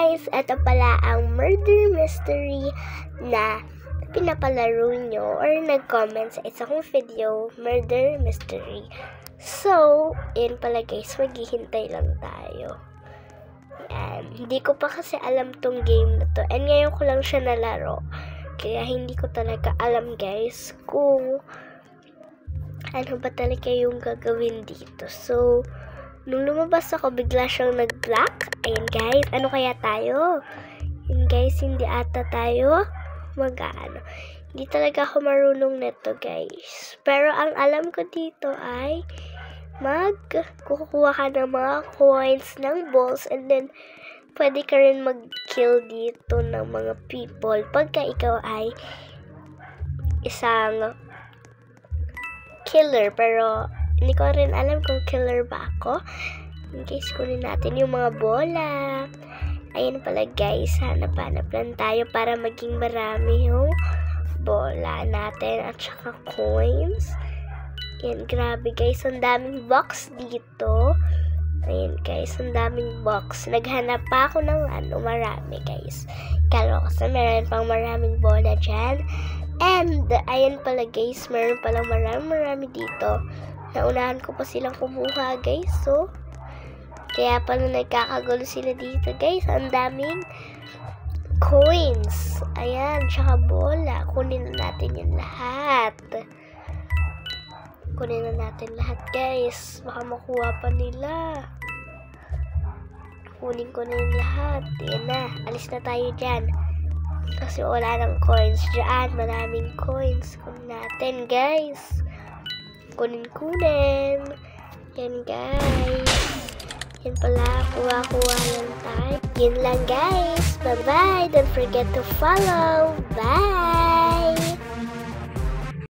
guys, ito pala ang murder mystery na pinapalaro nyo or nag-comment sa isa kong video, murder mystery. So, yun pala guys, maghihintay lang tayo. And, hindi ko pa kasi alam tong game na to. And ngayon ko lang siya nalaro. Kaya hindi ko talaga alam guys kung ano ba talaga yung gagawin dito. So, nung lumabas ako, bigla siyang nag-black. Ayan guys, ano kaya tayo? Yun guys, hindi ata tayo mag-ano. Hindi talaga ako marunong neto guys. Pero ang alam ko dito ay kukuha ka ng mga coins ng balls and then pwede ka rin mag-kill dito ng mga people pagka ikaw ay isang killer. Pero hindi ko rin alam kung killer ba ako. In case kunin natin yung mga bola. Ayun pala guys, hanap-hanap lang tayo para maging marami yung bola natin at saka coins. Yan, grabe guys, ang daming box dito. Ayun guys, ang daming box. Naghanap pa ako ng marami guys. Kala ko kasi meron pang maraming bola dyan. And, ayun pala guys, meron palang marami dito. Naunahan ko pa silang kumuha guys. So, kaya pala nagkakagulo sila dito guys. Ang daming coins. Ayan, tsaka bola. Kunin na natin yung lahat. Kunin na natin lahat guys. Baka makuha pa nila. Kunin ko na yung lahat. Ayan na, alis na tayo dyan. Kasi wala ng coins dyan. Maraming coins. Kunin natin guys. Kunin. Yan guys. Yan pala. Kuha lang tayo. Yan lang guys. Bye-bye. Don't forget to follow. Bye!